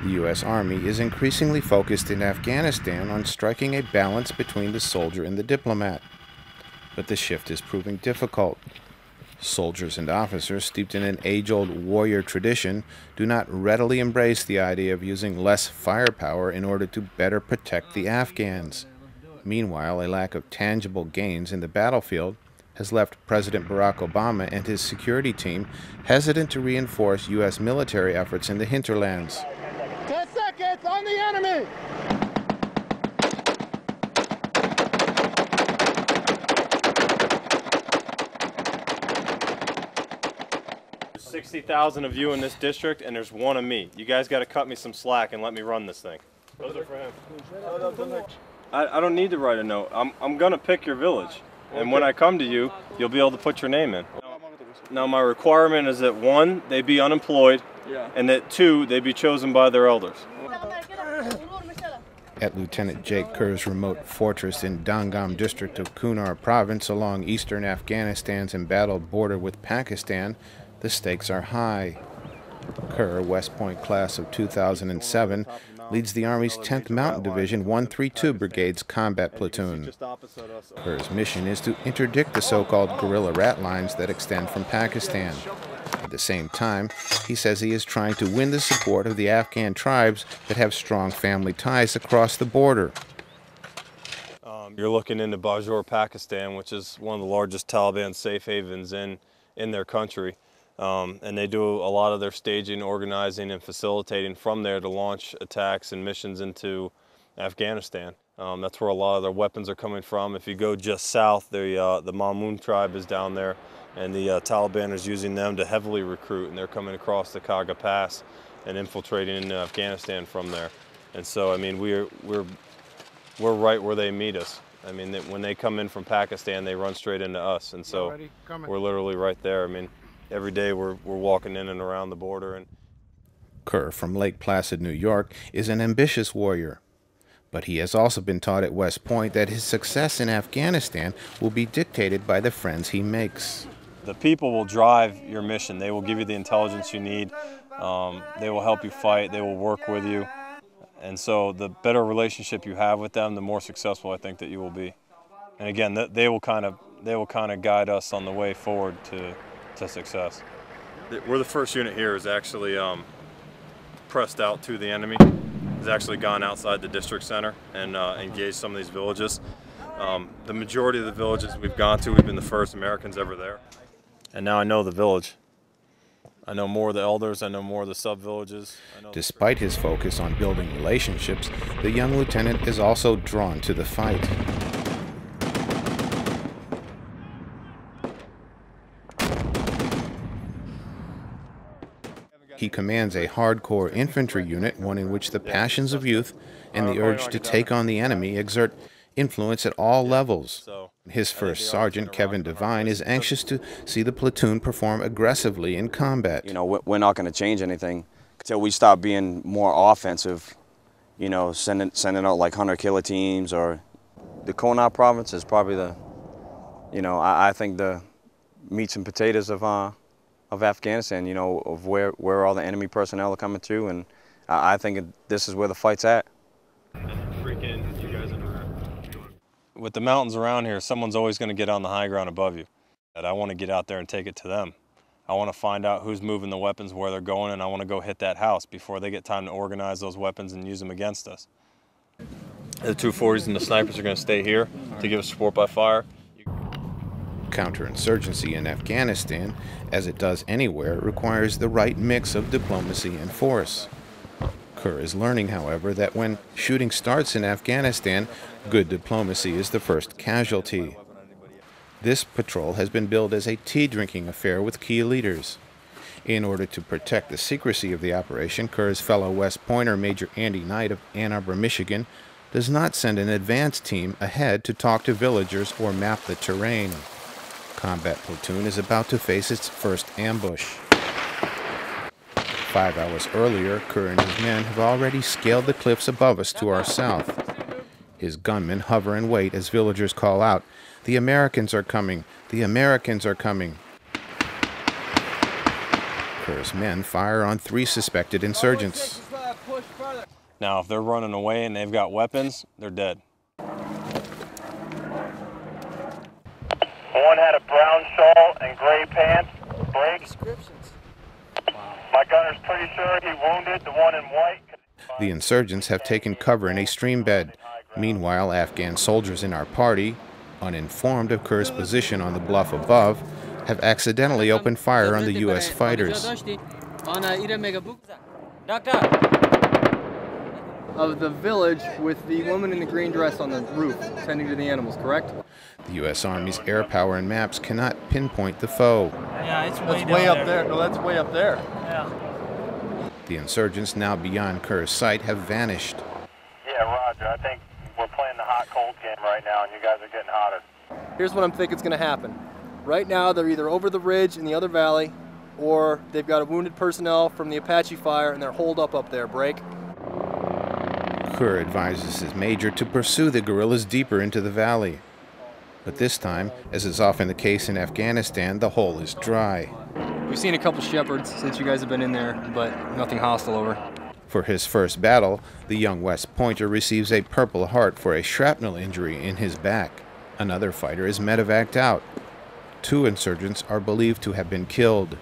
The U.S. Army is increasingly focused in Afghanistan on striking a balance between the soldier and the diplomat. But the shift is proving difficult. Soldiers and officers steeped in an age-old warrior tradition do not readily embrace the idea of using less firepower in order to better protect the Afghans. Meanwhile, a lack of tangible gains in the battlefield has left President Barack Obama and his security team hesitant to reinforce U.S. military efforts in the hinterlands. 10 seconds on the enemy! 60,000 of you in this district, and there's one of me. You guys got to cut me some slack and let me run this thing. Those are for him. I don't need to write a note. I'm going to pick your village. And when I come to you, you'll be able to put your name in. Now my requirement is that 1, they be unemployed, and that 2, they be chosen by their elders. At Lieutenant Jake Kerr's remote fortress in Dangam District of Kunar province along eastern Afghanistan's embattled border with Pakistan, the stakes are high. Kerr, West Point class of 2007, leads the Army's 10th Mountain Division 132 Brigade's Combat Platoon. Kerr's mission is to interdict the so-called guerrilla rat lines that extend from Pakistan. At the same time, he says he is trying to win the support of the Afghan tribes that have strong family ties across the border. You're looking into Bajour, Pakistan, which is one of the largest Taliban safe havens in their country. And they do a lot of their staging, organizing, and facilitating from there to launch attacks and missions into Afghanistan. That's where a lot of their weapons are coming from. If you go just south, the Mamoon tribe is down there, and the Taliban is using them to heavily recruit, and they're coming across the Kaga Pass and infiltrating into Afghanistan from there. And so, I mean, we're right where they meet us. I mean, when they come in from Pakistan, they run straight into us, and so we're literally right there. I mean, every day we're walking in and around the border. And Kerr, from Lake Placid, New York, is an ambitious warrior. But he has also been taught at West Point that his success in Afghanistan will be dictated by the friends he makes. The people will drive your mission. They will give you the intelligence you need. They will help you fight. They will work with you. And so the better relationship you have with them, the more successful I think that you will be. And again, they will kind of guide us on the way forward to success. We're the first unit here is actually pressed out to the enemy. Has actually gone outside the district center and engaged some of these villages. The majority of the villages we've gone to, we've been the first Americans ever there. And now I know the village. I know more of the elders, I know more of the sub-villages. Despite his focus on building relationships, the young lieutenant is also drawn to the fight. He commands a hardcore infantry unit, one in which the passions of youth and the urge to take on the enemy exert influence at all levels. His first sergeant, Kevin Devine, is anxious to see the platoon perform aggressively in combat. You know, we're not going to change anything until we start being more offensive, you know, sending out like hunter-killer teams. Or the Kunar province is probably the, you know, I think the meats and potatoes of Afghanistan, you know, of where all the enemy personnel are coming through, and I think this is where the fight's at. With the mountains around here, someone's always going to get on the high ground above you. And I want to get out there and take it to them. I want to find out who's moving the weapons, where they're going, and I want to go hit that house before they get time to organize those weapons and use them against us. The 240s and the snipers are going to stay here to give us support by fire. Counter-insurgency in Afghanistan, as it does anywhere, requires the right mix of diplomacy and force. Kerr is learning, however, that when shooting starts in Afghanistan, good diplomacy is the first casualty. This patrol has been billed as a tea-drinking affair with key leaders. In order to protect the secrecy of the operation, Kerr's fellow West Pointer, Major Andy Knight of Ann Arbor, Michigan, does not send an advance team ahead to talk to villagers or map the terrain. Combat Platoon is about to face its first ambush. 5 hours earlier, Kerr and his men have already scaled the cliffs above us to our south. His gunmen hover and wait as villagers call out, "The Americans are coming! The Americans are coming!" Kerr's men fire on 3 suspected insurgents. Now, if they're running away and they've got weapons, they're dead. One had a brown shawl and gray pants. Break. Descriptions. My gunner's pretty sure he wounded the one in white. The insurgents have taken cover in a stream bed. Meanwhile, Afghan soldiers in our party, uninformed of Kerr's position on the bluff above, have accidentally opened fire on the U.S. fighters. Of the village with the woman in the green dress on the roof, tending to the animals, correct? The U.S. Army's air power and maps cannot pinpoint the foe. Yeah, it's way up there. No, that's way up there. Yeah. The insurgents, now beyond Kerr's sight, have vanished. Yeah, Roger. I think we're playing the hot-cold game right now, and you guys are getting hotter. Here's what I'm thinking is going to happen. Right now, they're either over the ridge in the other valley, or they've got a wounded personnel from the Apache fire, and they're holed up there. Break. Kerr advises his major to pursue the guerrillas deeper into the valley. But this time, as is often the case in Afghanistan, the hole is dry. We've seen a couple shepherds since you guys have been in there, but nothing hostile over. For his first battle, the young West Pointer receives a Purple Heart for a shrapnel injury in his back. Another fighter is medevaced out. 2 insurgents are believed to have been killed.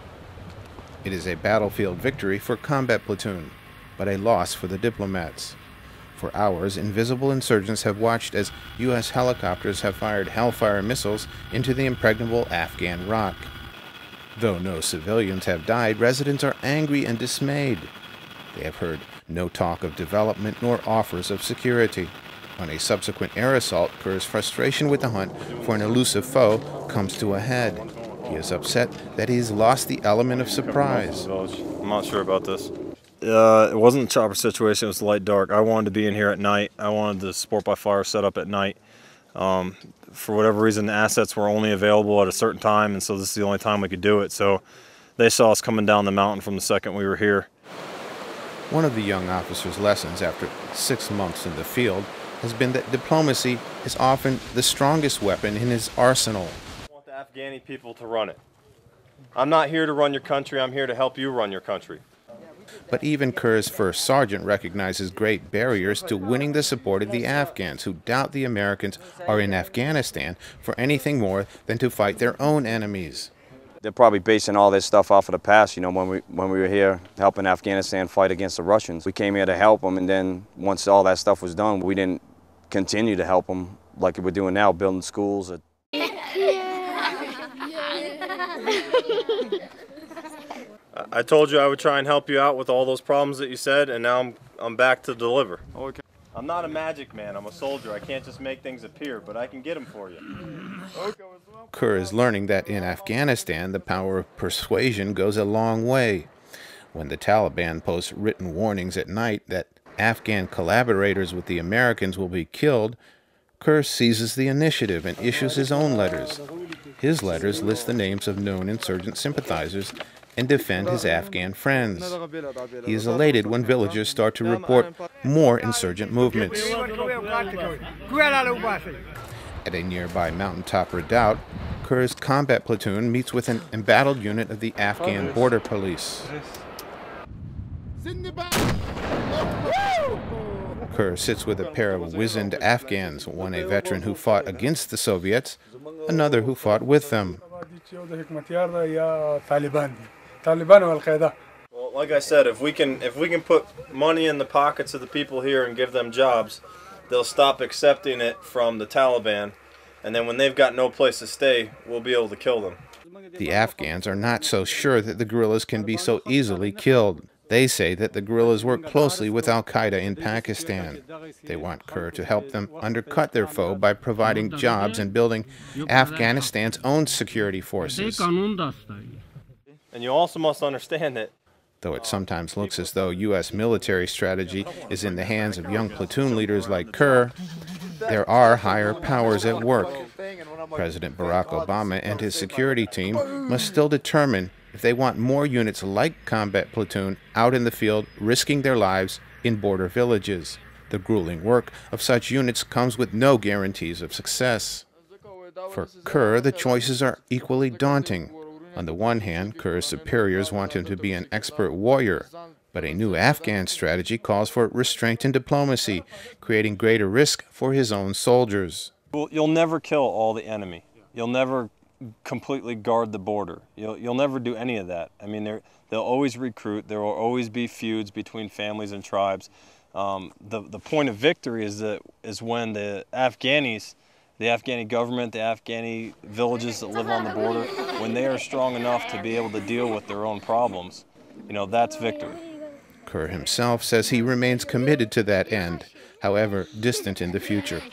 It is a battlefield victory for Combat Platoon, but a loss for the diplomats. For hours, invisible insurgents have watched as U.S. helicopters have fired Hellfire missiles into the impregnable Afghan rock. Though no civilians have died, residents are angry and dismayed. They have heard no talk of development nor offers of security. On a subsequent air assault, Kerr's frustration with the hunt for an elusive foe comes to a head. He is upset that he has lost the element of surprise. I'm not sure about this. It wasn't a chopper situation, it was light dark. I wanted to be in here at night. I wanted the support by fire set up at night. For whatever reason, the assets were only available at a certain time, and so this is the only time we could do it. So they saw us coming down the mountain from the second we were here. One of the young officer's lessons after 6 months in the field has been that diplomacy is often the strongest weapon in his arsenal. I want the Afghani people to run it. I'm not here to run your country, I'm here to help you run your country. But even Kerr's first sergeant recognizes great barriers to winning the support of the Afghans, who doubt the Americans are in Afghanistan for anything more than to fight their own enemies. They're probably basing all this stuff off of the past. You know, when we were here helping Afghanistan fight against the Russians, we came here to help them, and then once all that stuff was done, we didn't continue to help them like we're doing now, building schools. I told you I would try and help you out with all those problems that you said, and now I'm back to deliver. Okay. I'm not a magic man, I'm a soldier. I can't just make things appear, but I can get them for you. Kerr is learning that in Afghanistan, the power of persuasion goes a long way. When the Taliban posts written warnings at night that Afghan collaborators with the Americans will be killed, Kerr seizes the initiative and issues his own letters. His letters list the names of known insurgent sympathizers and defend his Afghan friends. He is elated when villagers start to report more insurgent movements. At a nearby mountaintop redoubt, Kerr's combat platoon meets with an embattled unit of the Afghan border police. Kerr sits with a pair of wizened Afghans, one a veteran who fought against the Soviets, another who fought with them. Well, like I said, if we can put money in the pockets of the people here and give them jobs, they'll stop accepting it from the Taliban, and then when they've got no place to stay, we'll be able to kill them. The Afghans are not so sure that the guerrillas can be so easily killed. They say that the guerrillas work closely with Al-Qaeda in Pakistan. They want Kerr to help them undercut their foe by providing jobs and building Afghanistan's own security forces. And you also must understand that though it sometimes looks as though U.S. military strategy is in the hands of young platoon leaders like Kerr, there are higher powers at work. President Barack Obama and his security team must still determine if they want more units like Combat Platoon out in the field risking their lives in border villages. The grueling work of such units comes with no guarantees of success. For Kerr, the choices are equally daunting. On the one hand, Kerr's superiors want him to be an expert warrior. But a new Afghan strategy calls for restraint and diplomacy, creating greater risk for his own soldiers. Well, you'll never kill all the enemy. You'll never completely guard the border. You'll never do any of that. I mean, they'll always recruit. There will always be feuds between families and tribes. The point of victory is when the Afghanis, the Afghani government, the Afghani villages that live on the border, when they are strong enough to be able to deal with their own problems, that's victory. Kerr himself says he remains committed to that end, however distant in the future.